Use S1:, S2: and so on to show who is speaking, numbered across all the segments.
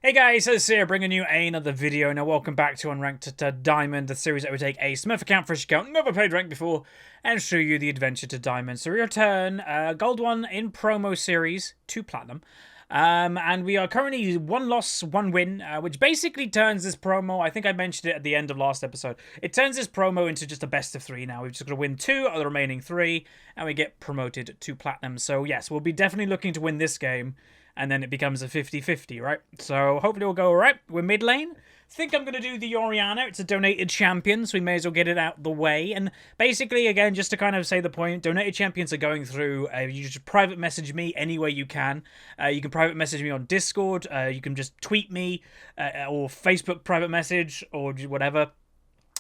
S1: Hey guys, it's here bringing you another video. Now welcome back to Unranked to Diamond, the series that would take a Smurf account, fresh account, never played rank before, and show you the adventure to Diamond. So we return, Gold 1 in promo series to Platinum. And we are currently 1 loss, 1 win, which basically turns this promo, I think I mentioned it at the end of last episode, it turns this promo into just a best of 3 now. We've just got to win 2 of the remaining 3, and we get promoted to Platinum. So yes, we'll be definitely looking to win this game, and then it becomes a 50-50, right? So hopefully we'll go all right. We're mid lane. Think I'm going to do the Orianna. It's a donated champion, so we may as well get it out the way. And basically, again, just to kind of say the point, donated champions are going through, you just private message me any way you can. You can private message me on Discord. You can just tweet me or Facebook private message or whatever.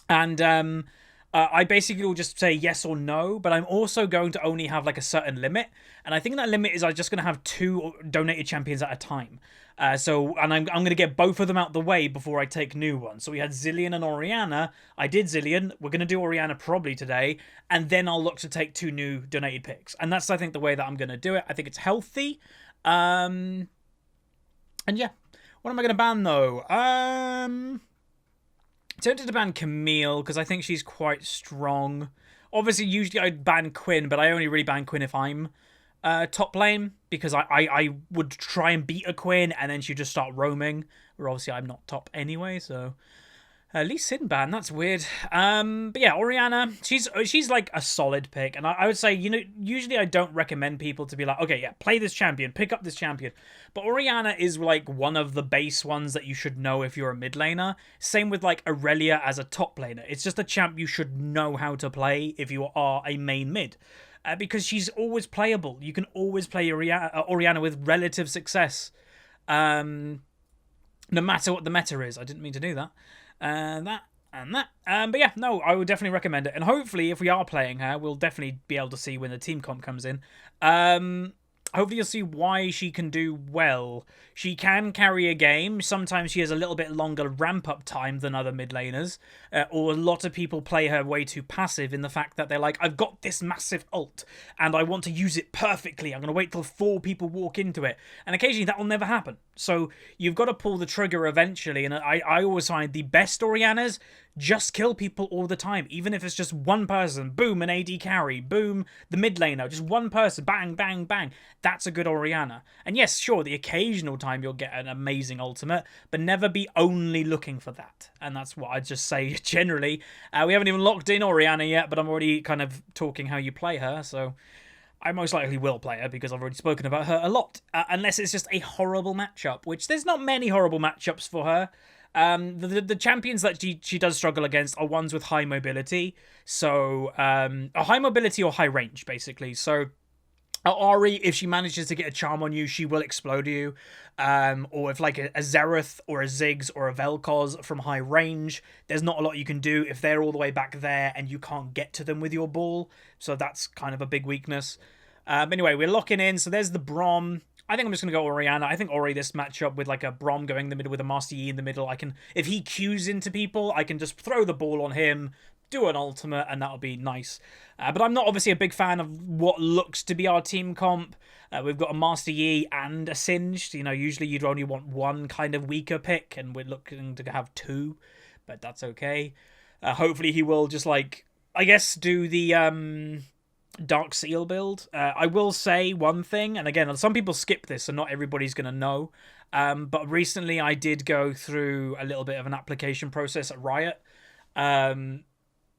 S1: And I basically will just say yes or no, but I'm also going to only have like a certain limit. And I think that limit is I'm just going to have 2 donated champions at a time. And I'm going to get both of them out the way before I take new ones. So we had Zillion and Orianna. I did Zillion. We're going to do Orianna probably today. And then I'll look to take 2 new donated picks. And that's, I think, the way that I'm going to do it. I think it's healthy. And yeah. What am I going to ban, though? Tempted to ban Camille, because I think she's quite strong. Obviously, usually I'd ban Quinn, but I only really ban Quinn if I'm top lane, because I would try and beat a Quinn, and then she'd just start roaming, where obviously I'm not top anyway, so... At least Sin ban, that's weird. But yeah, Orianna, she's like a solid pick, and I would say, you know, usually I don't recommend people to be like, okay, yeah, play this champion, pick up this champion. But Orianna is like one of the base ones that you should know if you're a mid laner. Same with like Aurelia as a top laner. It's just a champ you should know how to play if you are a main mid. Because she's always playable. You can always play Orianna with relative success. No matter what the meta is. I didn't mean to do that. But yeah, no, I would definitely recommend it. And hopefully, if we are playing her, we'll definitely be able to see when the team comp comes in. Hopefully you'll see why she can do well. She can carry a game. Sometimes she has a little bit longer ramp-up time than other mid laners. Or a lot of people play her way too passive in the fact that they're like, I've got this massive ult, and I want to use it perfectly. I'm going to wait till 4 people walk into it. And occasionally that will never happen. So you've got to pull the trigger eventually. And I always find the best Oriannas just kill people all the time. Even if it's just one person. Boom, an AD carry. Boom, the mid laner. Just one person. Bang, bang, bang. That's a good Orianna. And yes, sure, the occasional time you'll get an amazing ultimate, but never be only looking for that. And that's what I'd just say generally. We haven't even locked in Orianna yet, but I'm already kind of talking how you play her, so... I most likely will play her because I've already spoken about her a lot. Unless it's just a horrible matchup, which there's not many horrible matchups for her. The champions that she does struggle against are ones with high mobility. So, a high mobility or high range, basically. So, Ari, if she manages to get a charm on you, she will explode you. Or if like a Xerath or a Ziggs or a Vel'Koz from high range, there's not a lot you can do if they're all the way back there and you can't get to them with your ball. So that's kind of a big weakness. Anyway, we're locking in. So there's the Braum. I think I'm just going to go Orianna. I think Ori, this matchup with like a Braum going in the middle with a Master Yi in the middle, if he queues into people, I can just throw the ball on him, do an ultimate, and that'll be nice. But I'm not obviously a big fan of what looks to be our team comp. We've got a Master Yi and a Singed. You know, usually you'd only want one kind of weaker pick, and we're looking to have 2, but that's okay. Hopefully he will just like, I guess, do the Dark Seal build. I will say one thing, and again, some people skip this, so not everybody's going to know. But recently I did go through a little bit of an application process at Riot.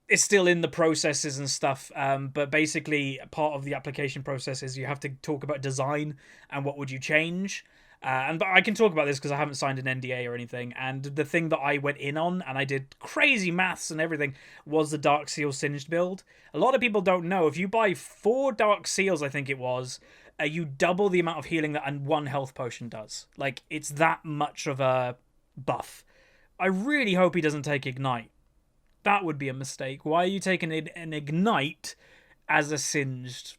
S1: It's still in the processes and stuff, but basically part of the application process is you have to talk about design and what would you change. But I can talk about this because I haven't signed an NDA or anything. And the thing that I went in on, and I did crazy maths and everything, was the Dark Seal Singed build. A lot of people don't know. If you buy 4 Dark Seals, I think it was, you double the amount of healing that 1 health potion does. Like, it's that much of a buff. I really hope he doesn't take Ignite. That would be a mistake. Why are you taking an Ignite as a Singed?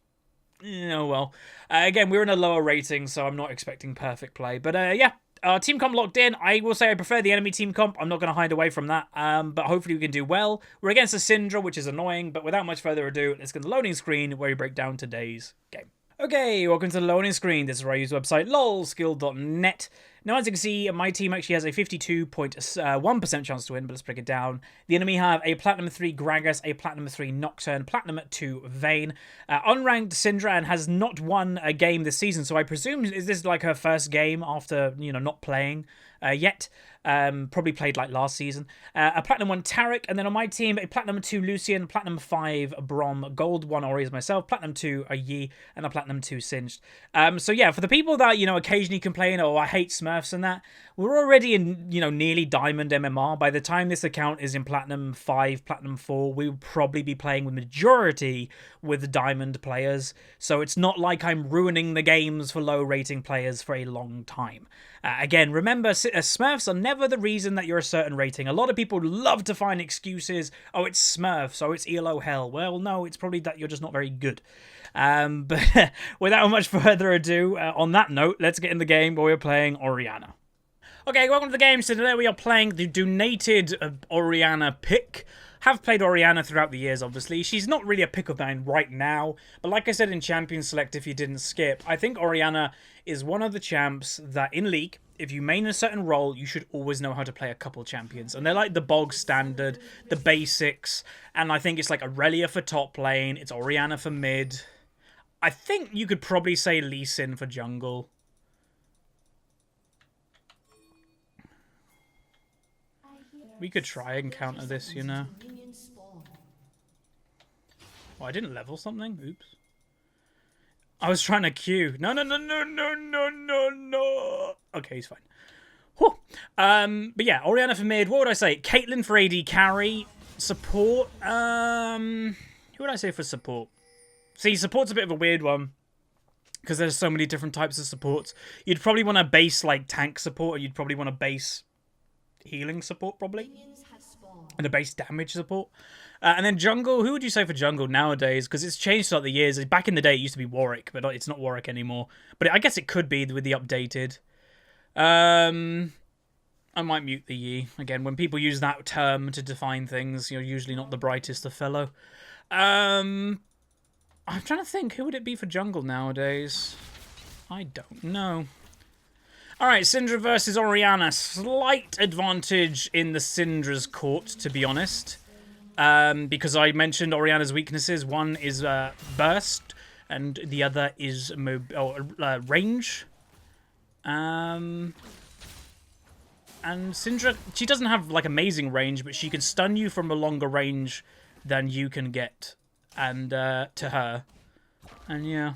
S1: Oh, well. Again, we're in a lower rating, so I'm not expecting perfect play. But, yeah, team comp locked in. I will say I prefer the enemy team comp. I'm not going to hide away from that. But hopefully we can do well. We're against a Syndra, which is annoying. But without much further ado, let's get the loading screen where we break down today's game. Okay, welcome to the loading screen. This is where I use the website lolskill.net. Now, as you can see, my team actually has a 52.1% chance to win, but let's break it down. The enemy have a Platinum 3 Gragas, a Platinum 3 Nocturne, Platinum 2 Vayne, unranked Syndra, and has not won a game this season, so I presume is this like her first game after, you know, not playing yet. Probably played like last season. A Platinum 1 Tarek, and then on my team, a Platinum 2 Lucian, Platinum 5 Brom, Gold 1 Ori as myself, Platinum 2 Yi, and a Platinum 2 Singed. So yeah, for the people that, you know, occasionally complain, oh, I hate Smurfs and that, we're already in, you know, nearly Diamond MMR. By the time this account is in Platinum 5, Platinum 4, we will probably be playing with majority with Diamond players. So it's not like I'm ruining the games for low rating players for a long time. Again, remember, Smurfs are never the reason that you're a certain rating. A lot of people love to find excuses. Oh, it's Smurfs. Oh, it's ELO hell. Well, no, it's probably that you're just not very good. But without much further ado, on that note, let's get in the game where we're playing Orianna. Okay, welcome to the game. So today we are playing the donated Orianna pick. Have played Orianna throughout the years, obviously. She's not really a pick of mine right now, but like I said in Champion Select, if you didn't skip, I think Orianna is one of the champs that in League, if you main a certain role, you should always know how to play a couple champions. And they're like the bog standard, the basics, and I think it's like Aurelia for top lane, it's Orianna for mid. I think you could probably say Lee Sin for jungle. We could try and counter this, you know. Oh, I didn't level something? Oops. I was trying to queue. No. Okay, he's fine. Whew. But yeah, Orianna for mid. What would I say? Caitlyn for AD carry. Support. Who would I say for support? See, support's a bit of a weird one, because there's so many different types of supports. You'd probably want to base like tank support, or you'd probably want to base healing support, probably, and a base damage support. And then jungle, who would you say for jungle nowadays? Because it's changed throughout the years. Back in the day, it used to be Warwick, but it's not Warwick anymore. But I guess it could be with the updated. I might mute the Yi. Again, when people use that term to define things, you're usually not the brightest of fellow. I'm trying to think, who would it be for jungle nowadays? I don't know. Alright, Syndra versus Orianna. Slight advantage in the Syndra's court, to be honest. Because I mentioned Orianna's weaknesses. One is burst, and the other is range. And Syndra, she doesn't have like amazing range, but she can stun you from a longer range than you can get, and to her. And yeah.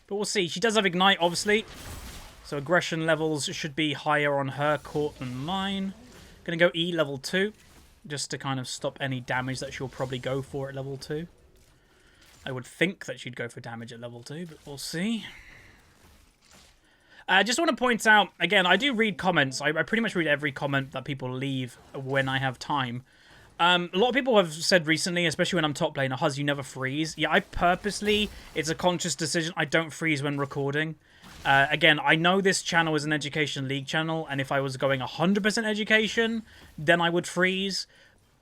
S1: But we'll see. She does have Ignite, obviously. So aggression levels should be higher on her court than mine. Gonna go E level 2. Just to kind of stop any damage that she'll probably go for at level 2. I would think that she'd go for damage at level 2, but we'll see. I just want to point out, again, I do read comments. I pretty much read every comment that people leave when I have time. A lot of people have said recently, especially when I'm top laner, Huzz, you never freeze. Yeah, I purposely, it's a conscious decision, I don't freeze when recording. Again, I know this channel is an Education League channel, and if I was going 100% education, then I would freeze.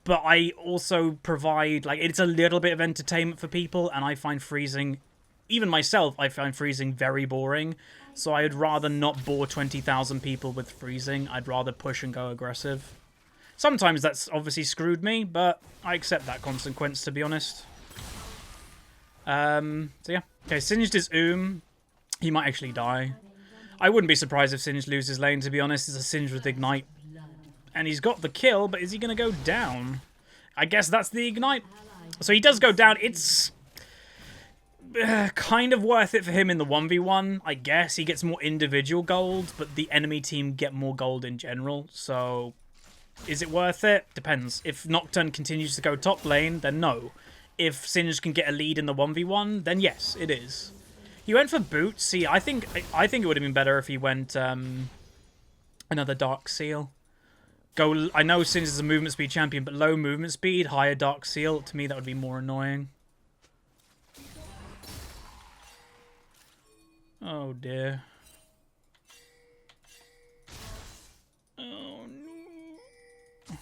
S1: But I also provide, like, it's a little bit of entertainment for people, and I find freezing, even myself, I find freezing very boring. So I'd rather not bore 20,000 people with freezing. I'd rather push and go aggressive. Sometimes that's obviously screwed me, but I accept that consequence, to be honest. So yeah. Okay, Singed is He might actually die. I wouldn't be surprised if Singed loses lane, to be honest. It's a Singed with Ignite. And he's got the kill, but is he going to go down? I guess that's the Ignite. So he does go down. It's kind of worth it for him in the 1v1, I guess. He gets more individual gold, but the enemy team get more gold in general. So is it worth it? Depends. If Nocturne continues to go top lane, then no. If Singed can get a lead in the 1v1, then yes, it is. He went for boots. See, I think it would have been better if he went another Dark Seal. I know Singed is a movement speed champion, but low movement speed, higher Dark Seal. To me, that would be more annoying. Oh dear. Oh no.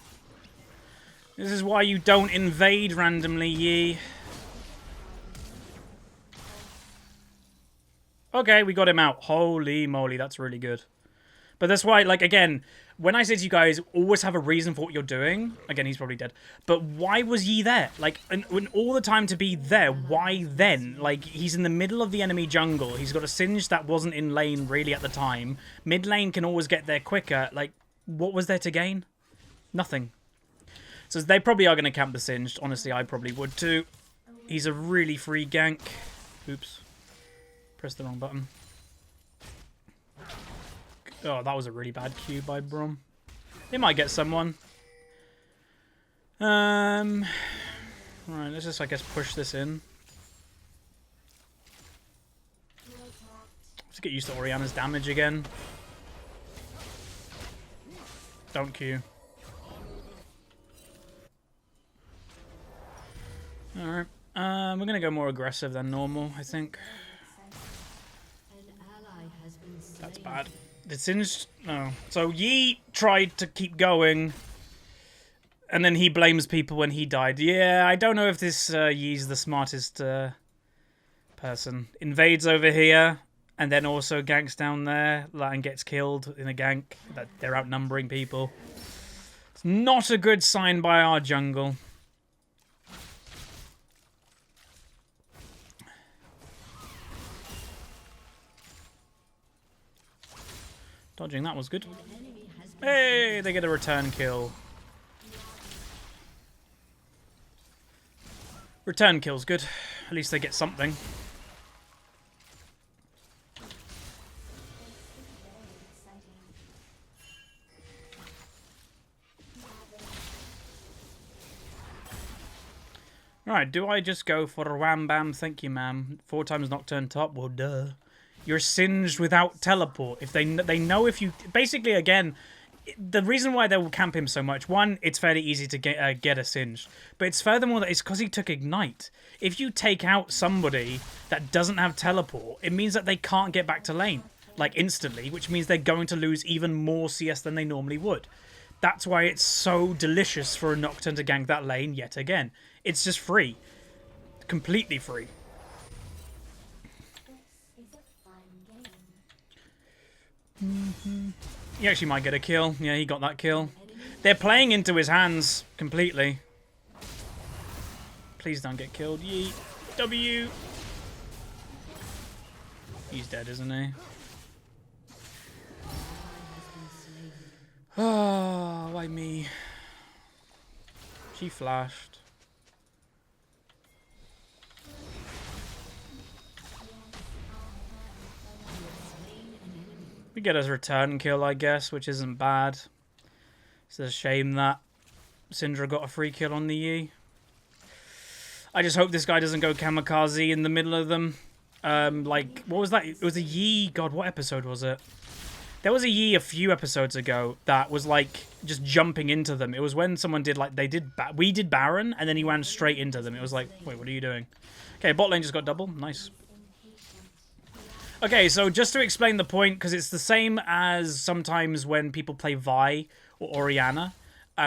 S1: This is why you don't invade randomly, Yi. Okay, we got him out. Holy moly, that's really good. But that's why, like, again, when I say to you guys, always have a reason for what you're doing. Again, he's probably dead. But why was ye there? Like, when all the time to be there, why then? Like, he's in the middle of the enemy jungle. He's got a Singed that wasn't in lane, really, at the time. Mid lane can always get there quicker. Like, what was there to gain? Nothing. So they probably are going to camp the Singed. Honestly, I probably would too. He's a really free gank. Oops. Pressed the wrong button. Oh, that was a really bad Q by Brom. They might get someone. Right, let's just, I guess, push this in. Let's get used to Orianna's damage again. Don't Q. Alright. We're going to go more aggressive than normal, I think. That's bad. The Singed... No. So Yi tried to keep going, and then he blames people when he died. Yeah, I don't know if this Yi's the smartest person. Invades over here, and then also ganks down there, and gets killed in a gank. That they're outnumbering people. It's not a good sign by our jungle. Dodging that was good. Hey, they get a return kill. Return kill's good. At least they get something. Alright, do I just go for a wham bam? Thank you, ma'am. 4 times Nocturne top? Well, duh. You're Singed without teleport. If they know if you... Basically, again, the reason why they will camp him so much, one, it's fairly easy to get a Singed. But it's furthermore that it's because he took Ignite. If you take out somebody that doesn't have teleport, it means that they can't get back to lane, like, instantly, which means they're going to lose even more CS than they normally would. That's why it's so delicious for a Nocturne to gank that lane yet again. It's just free. Completely free. He actually might get a kill. Yeah, he got that kill. They're playing into his hands completely. Please don't get killed. Yeet. W. He's dead, isn't he? Oh, why me? She flashed. We get his return kill, I guess, which isn't bad. It's a shame that Syndra got a free kill on the Yi. I just hope this guy doesn't go kamikaze in the middle of them. Like, what was that? It was a Yi. God, what episode was it? There was a Yi a few episodes ago that was, like, just jumping into them. It was when someone did, like, we did Baron, and then he ran straight into them. It was like, wait, what are you doing? Okay, bot lane just got double. Nice. Okay, so just to explain the point, because it's the same as sometimes when people play Vi or Orianna.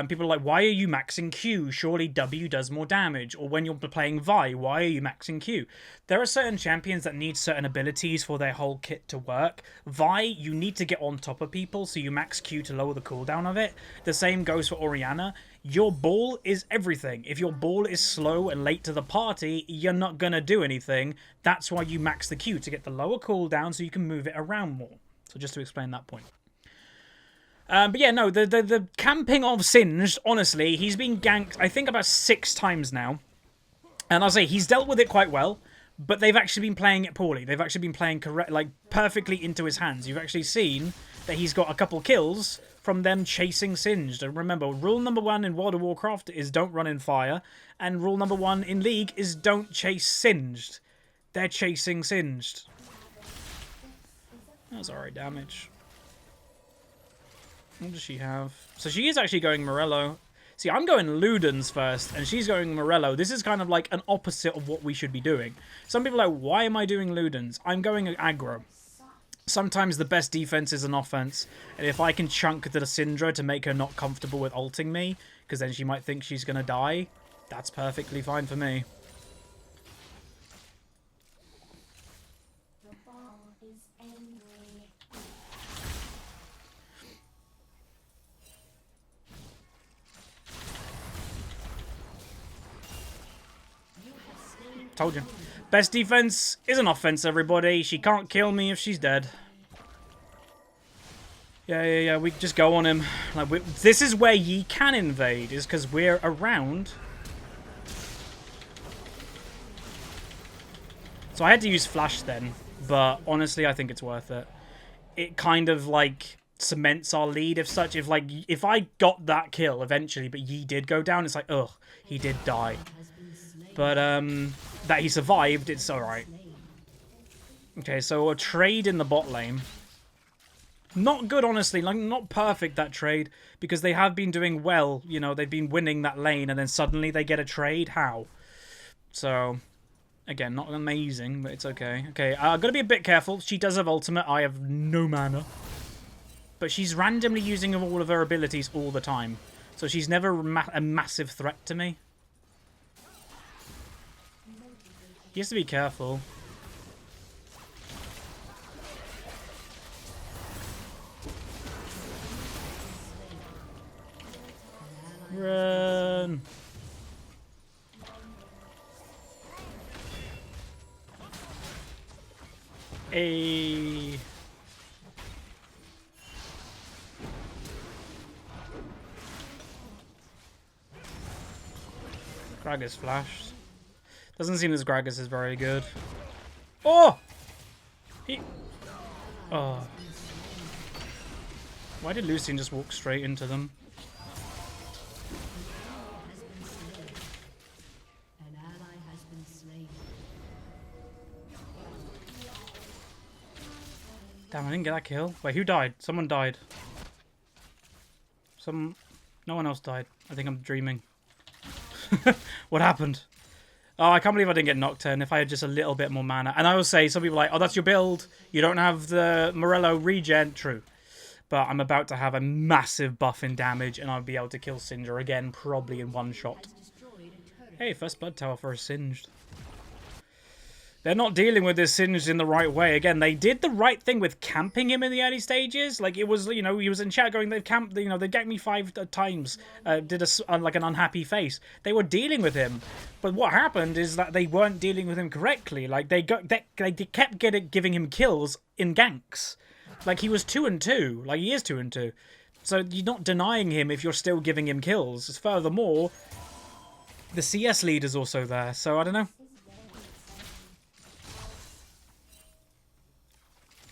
S1: People are like, why are you maxing Q? Surely W does more damage. Or when you're playing Vi, why are you maxing Q? There are certain champions that need certain abilities for their whole kit to work. Vi, you need to get on top of people, so you max Q to lower the cooldown of it. The same goes for Orianna. Your ball is everything. If your ball is slow and late to the party, you're not going to do anything. That's why you max the Q, to get the lower cooldown so you can move it around more. So just to explain that point. But yeah, no, the camping of Singed, honestly, he's been ganked, I think, about 6 times now. And I'll say, he's dealt with it quite well, but they've actually been playing it poorly. They've actually been playing perfectly into his hands. You've actually seen that he's got a couple kills from them chasing Singed. And remember, rule number 1 in World of Warcraft is don't run in fire. And rule number 1 in League is don't chase Singed. They're chasing Singed. That's alright damage. What does she have? So she is actually going Morello. See, I'm going Ludens first, and she's going Morello. This is kind of like an opposite of what we should be doing. Some people are like, why am I doing Ludens? I'm going aggro. Sometimes the best defense is an offense, and if I can chunk the Syndra to make her not comfortable with ulting me, because then she might think she's going to die, that's perfectly fine for me. Told you. Best defense is an offense, everybody. She can't kill me if she's dead. Yeah. We just go on him. Like this is where ye can invade, is because we're around. So I had to use flash then, but honestly, I think it's worth it. It kind of like cements our lead, if such. If I got that kill eventually, but ye did go down, it's like, ugh, he did die. But that he survived, it's alright. Okay, so a trade in the bot lane. Not good, honestly. Like, not perfect, that trade, because they have been doing well. You know, they've been winning that lane, and then suddenly they get a trade. How? So, again, not amazing, but it's okay. Okay, I've got to be a bit careful. She does have ultimate. I have no mana. But she's randomly using all of her abilities all the time. So she's never a massive threat to me. He has to be careful. Run. A. Gragas flashed. Doesn't seem as Gragas is very good. Oh! Oh. Why did Lucian just walk straight into them? Damn, I didn't get that kill. Wait, who died? Someone died. No one else died. I think I'm dreaming. What happened? Oh, I can't believe I didn't get Nocturne if I had just a little bit more mana. And I will say, some people are like, oh, that's your build. You don't have the Morello regen. True. But I'm about to have a massive buff in damage, and I'll be able to kill Sindra again, probably in one shot. Hey, first blood tower for a Singed. They're not dealing with this Singed in the right way. Again, they did the right thing with camping him in the early stages. Like, it was, you know, he was in chat going, they've camped, you know, they ganked me 5 times. Did like an unhappy face. They were dealing with him. But what happened is that they weren't dealing with him correctly. Like, they kept giving him kills in ganks. Like, he was 2-2. Like, he is 2-2. So you're not denying him if you're still giving him kills. Furthermore, the CS lead is also there. So, I don't know.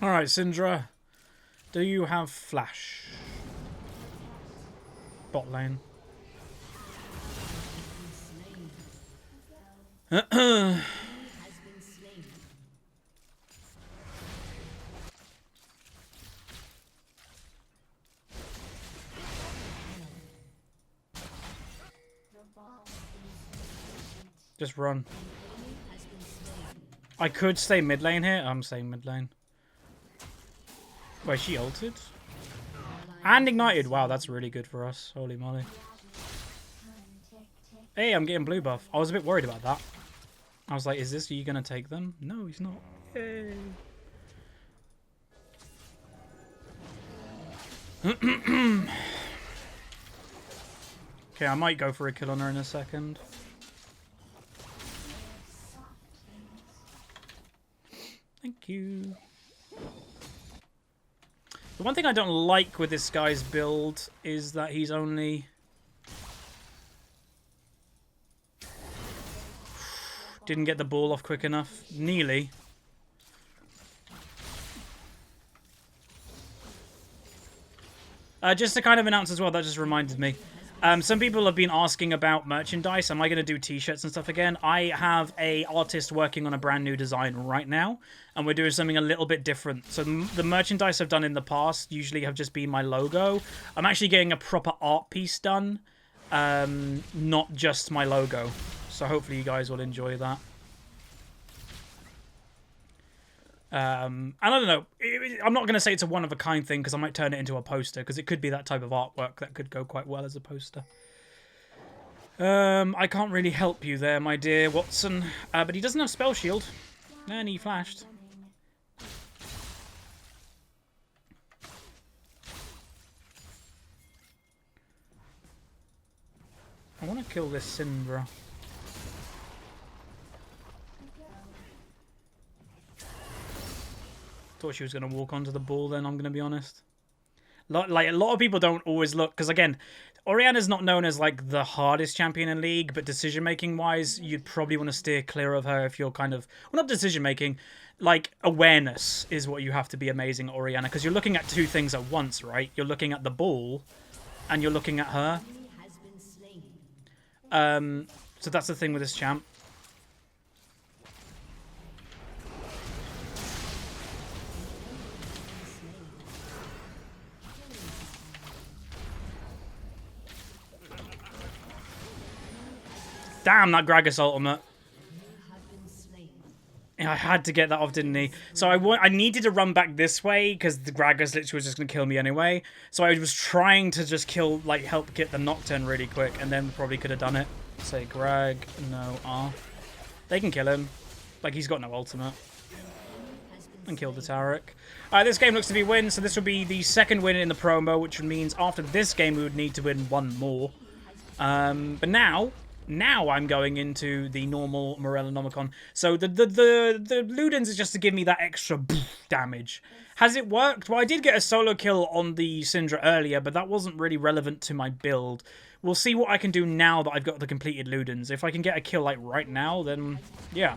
S1: Alright, Syndra. Do you have flash? Bot lane. Just run. I could stay mid lane here. I'm staying mid lane. Wait, she ulted? And ignited. Wow, that's really good for us. Holy moly. Hey, I'm getting blue buff. I was a bit worried about that. I was like, is this, are you going to take them? No, he's not. Yay. Okay, I might go for a kill on her in a second. Thank you. The one thing I don't like with this guy's build is that he's only... Didn't get the ball off quick enough. Nearly. Just to kind of announce as well, that just reminded me. Some people have been asking about merchandise. Am I going to do t-shirts and stuff again? I have a artist working on a brand new design right now, and we're doing something a little bit different. So the merchandise I've done in the past usually have just been my logo. I'm actually getting a proper art piece done, not just my logo. So hopefully you guys will enjoy that. And I don't know, I'm not going to say it's a one-of-a-kind thing because I might turn it into a poster because it could be that type of artwork that could go quite well as a poster. I can't really help you there, my dear Watson. But he doesn't have Spell Shield. And he flashed. I want to kill this Syndra. Thought she was going to walk onto the ball then, I'm going to be honest. Like, a lot of people don't always look, because again, Orianna's not known as like the hardest champion in League, but decision-making wise, you'd probably want to steer clear of her if you're kind of, well, not decision-making, like awareness is what you have to be amazing at Orianna, because you're looking at two things at once, right? You're looking at the ball, and you're looking at her. So that's the thing with this champ. Damn, that Gragas ultimate. I had to get that off, didn't he? So I needed to run back this way because the Gragas literally was just going to kill me anyway. So I was trying to just kill, like, help get the Nocturne really quick, and then probably could have done it. Say Greg, no R. They can kill him. Like, he's got no ultimate. And kill the Taric. This game looks to be win, so this will be the second win in the promo, which means after this game we would need to win one more. But now I'm going into the normal Morellonomicon. So the Ludens is just to give me that extra damage. Has it worked? Well, I did get a solo kill on the Syndra earlier, but that wasn't really relevant to my build. We'll see what I can do now that I've got the completed Ludens. If I can get a kill like right now, then yeah,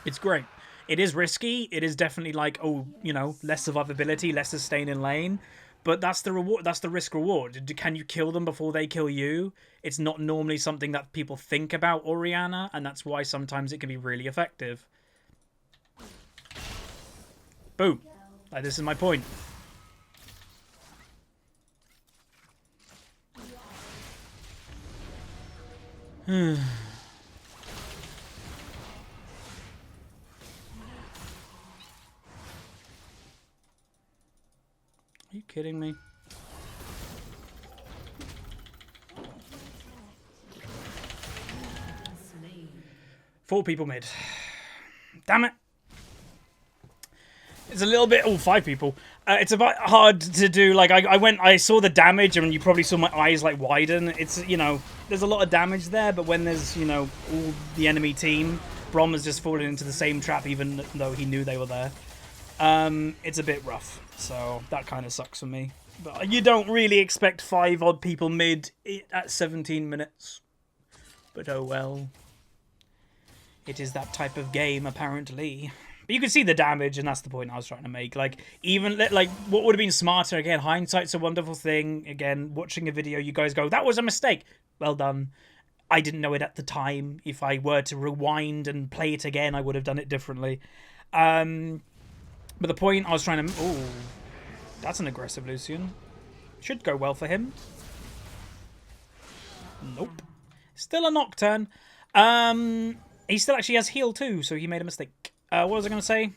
S1: it's great. It is risky. It is definitely like, oh, you know, less survivability, less sustain in lane. But that's the reward. That's the risk reward. Can you kill them before they kill you? It's not normally something that people think about Orianna, and that's why sometimes it can be really effective. Boom. Like, this is my point. Are you kidding me? Four people mid. Damn it. It's a little bit... Oh, five people. It's a bit hard to do. Like, I saw the damage, and you probably saw my eyes, like, widen. It's, you know, there's a lot of damage there, but when there's, you know, all the enemy team, Brom has just fallen into the same trap, even though he knew they were there. It's a bit rough, so that kind of sucks for me. But you don't really expect 5 odd people mid at 17 minutes. But oh well. It is that type of game, apparently. But you can see the damage, and that's the point I was trying to make. Like, even, like, what would have been smarter, again, hindsight's a wonderful thing. Again, watching a video, you guys go, that was a mistake. Well done. I didn't know it at the time. If I were to rewind and play it again, I would have done it differently. But the point I was trying to... Oh, that's an aggressive Lucian. Should go well for him. Nope. Still a Nocturne. He still actually has heal too, so he made a mistake. What was I going to say?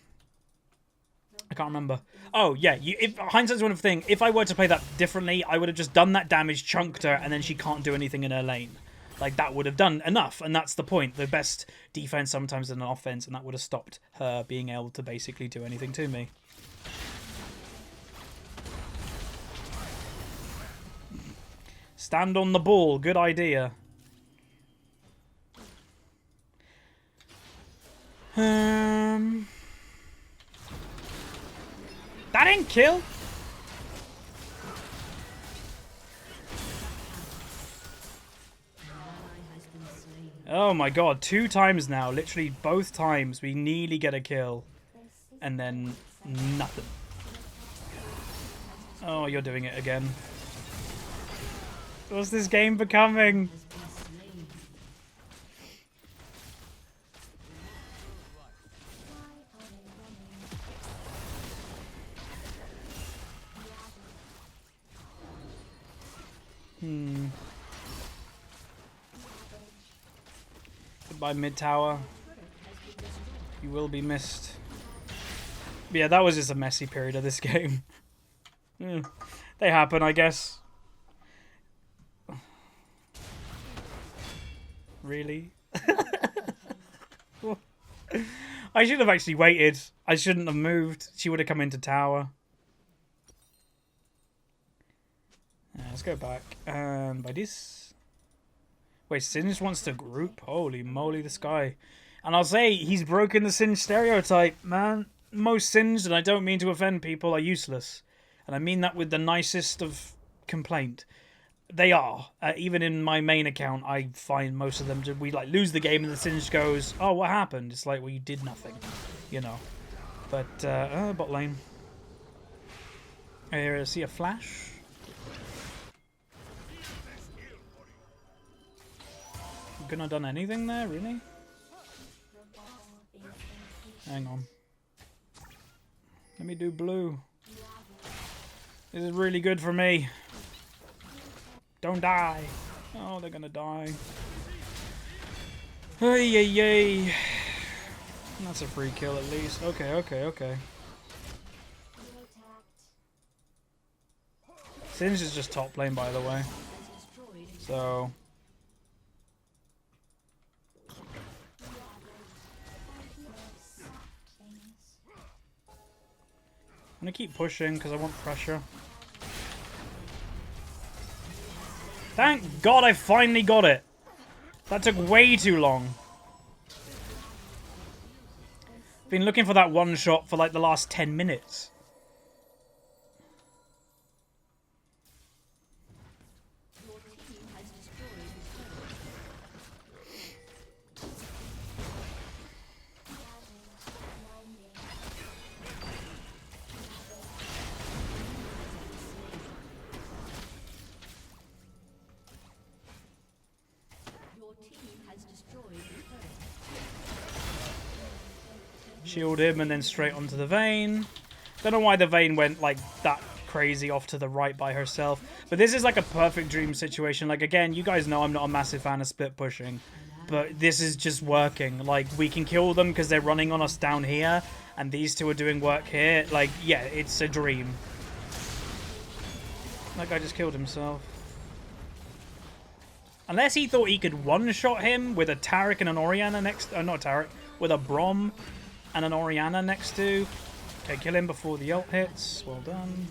S1: I can't remember. Oh, yeah. Hindsight's one of the thing. If I were to play that differently, I would have just done that damage, chunked her, and then she can't do anything in her lane. Like, that would have done enough, and that's the point. The best defense sometimes is an offense, and that would have stopped her being able to basically do anything to me. Stand on the ball. Good idea. That didn't kill. Oh my god, 2 times now. Literally both times we nearly get a kill. And then nothing. Oh, you're doing it again. What's this game becoming? Goodbye, mid tower. You will be missed. But yeah, that was just a messy period of this game. They happen, I guess. Really? I should have actually waited. I shouldn't have moved. She would have come into tower. Let's go back. By this. Wait, Singed wants to group? Holy moly, this guy. And I'll say, he's broken the Singed stereotype, man. Most Singed, and I don't mean to offend people, are useless. And I mean that with the nicest of complaint. They are. Even in my main account, I find most of them, we like lose the game and the Singed goes, oh, what happened? It's like, well, you did nothing, you know. But, bot lane. I see a flash. Couldn't have done anything there, really? Hang on. Let me do blue. This is really good for me. Don't die. Oh, they're gonna die. Hey, yay, yay. That's a free kill at least. Okay, okay, okay. Singed is just top lane, by the way. So... I'm gonna keep pushing because I want pressure. Thank God I finally got it. That took way too long. Been looking for that one shot for like the last 10 minutes. Shield him and then straight onto the Vayne. Don't know why the Vayne went like that crazy off to the right by herself. But this is like a perfect dream situation. Like, again, you guys know I'm not a massive fan of split pushing. But this is just working. Like, we can kill them because they're running on us down here. And these two are doing work here. Like, yeah, it's a dream. That guy just killed himself. Unless he thought he could one-shot him with a Taric and an Orianna next... not a Taric. With a Brom and an Orianna next to... Okay, kill him before the ult hits. Well done.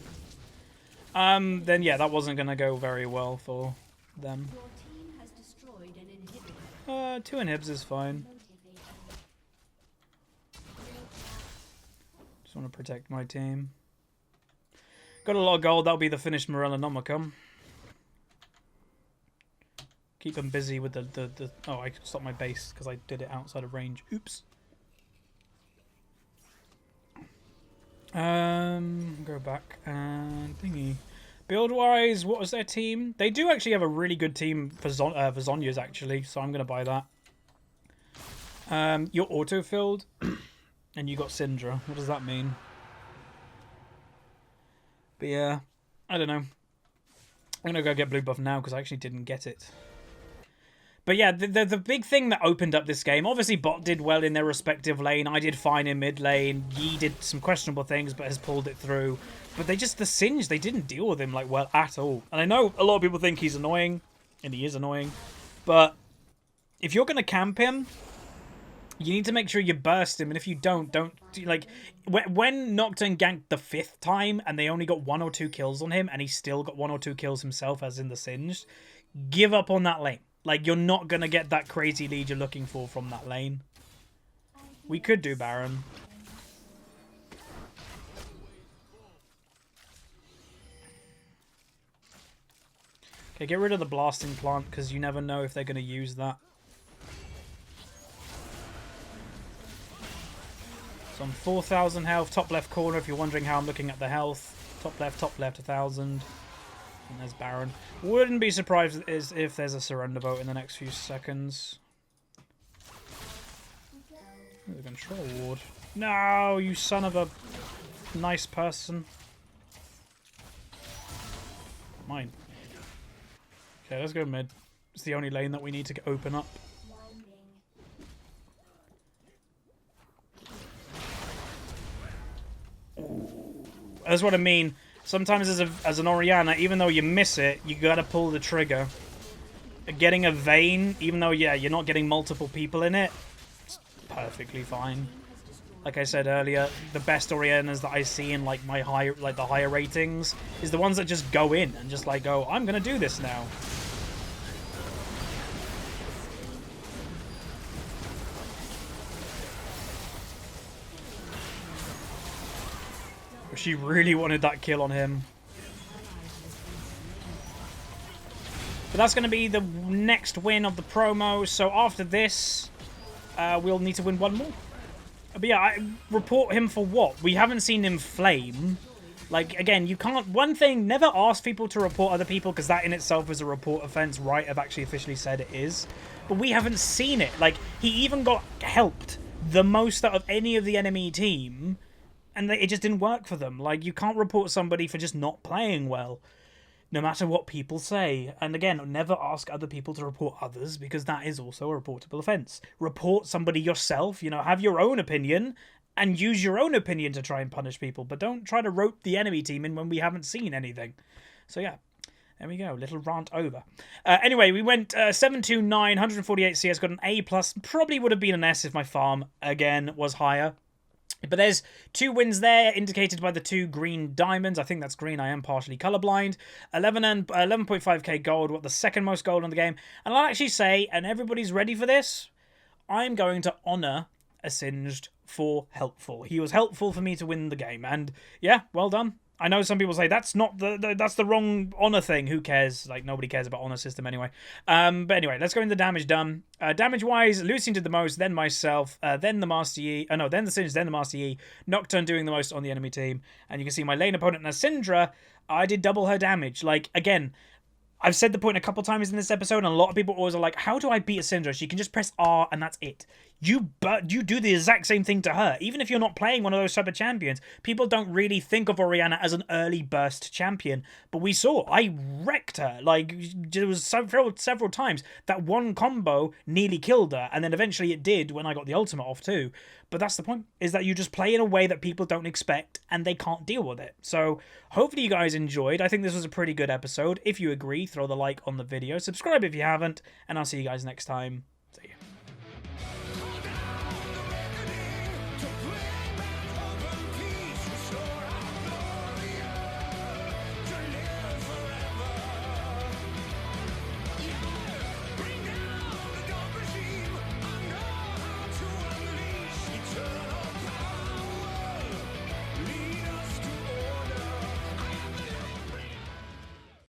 S1: Then, yeah, that wasn't going to go very well for them. 2 inhibs is fine. Just want to protect my team. Got a lot of gold. That'll be the finished Morella Nomicum. Keep them busy with the... Oh, I stopped my base because I did it outside of range. Oops. Go back and thingy. Build-wise, what was their team? They do actually have a really good team for Zhonya's, actually, so I'm going to buy that. You're auto-filled, and you got Syndra. What does that mean? But yeah, I don't know. I'm going to go get blue buff now because I actually didn't get it. But yeah, the big thing that opened up this game, obviously bot did well in their respective lane. I did fine in mid lane. Yi did some questionable things but has pulled it through. But they just, the Singed, they didn't deal with him like well at all. And I know a lot of people think he's annoying, and he is annoying. But if you're going to camp him, you need to make sure you burst him. And if you don't, like, when Nocturne ganked the 5th time and they only got 1 or 2 kills on him and he still got 1 or 2 kills himself as in the Singed, give up on that lane. Like, you're not going to get that crazy lead you're looking for from that lane. We could do Baron. Okay, get rid of the blasting plant, because you never know if they're going to use that. So I'm 4,000 health, top left corner, if you're wondering how I'm looking at the health. Top left, 1,000. And there's Baron. Wouldn't be surprised if there's a surrender vote in the next few seconds. The control ward. No, you son of a nice person. Mine. Okay, let's go mid. It's the only lane that we need to open up. Ooh. That's what I mean. Sometimes as an Orianna, even though you miss it, you gotta pull the trigger. Getting a Vayne, even though, yeah, you're not getting multiple people in it, it's perfectly fine. Like I said earlier, the best Oriannas that I see in like my the higher ratings is the ones that just go in and just like go, I'm gonna do this now. She really wanted that kill on him. But that's going to be the next win of the promo. So after this, we'll need to win one more. But yeah, report him for what? We haven't seen him flame. Like, again, you can't... One thing, never ask people to report other people, because that in itself is a report offense. Right, I've actually officially said it is. But we haven't seen it. Like, he even got helped the most out of any of the enemy team, and it just didn't work for them. Like, you can't report somebody for just not playing well, no matter what people say. And again, never ask other people to report others, because that is also a reportable offense. Report somebody yourself, you know, have your own opinion, and use your own opinion to try and punish people, but don't try to rope the enemy team in when we haven't seen anything. So yeah, there we go, little rant over. Anyway, we went 729, 148 CS, got an A+, probably would have been an S if my farm, again, was higher. But there's 2 wins there, indicated by the 2 green diamonds. I think that's green, I am partially colorblind. 11.5k gold, what, the second most gold in the game. And I'll actually say, and everybody's ready for this, I'm going to honor a Singed for helpful. He was helpful for me to win the game, and yeah, well done. I know some people say that's not that's the wrong honor thing. Who cares? Like, nobody cares about honor system anyway. But anyway, let's go into the damage done. Damage wise, Lucian did the most, then myself, then the Master Yi. No, then the Singed, then the Master Yi. Nocturne doing the most on the enemy team, and you can see my lane opponent Nasindra. I did double her damage. Like, again, I've said the point a couple times in this episode, and a lot of people always are like, how do I beat a Syndra? She can just press R and that's it. You do the exact same thing to her. Even if you're not playing one of those type of champions, people don't really think of Orianna as an early burst champion. But we saw, I wrecked her. Like, there was several times that one combo nearly killed her, and then eventually it did when I got the ultimate off too. But that's the point, is that you just play in a way that people don't expect, and they can't deal with it. So, hopefully you guys enjoyed. I think this was a pretty good episode. If you agree, throw the like on the video. Subscribe if you haven't, and I'll see you guys next time.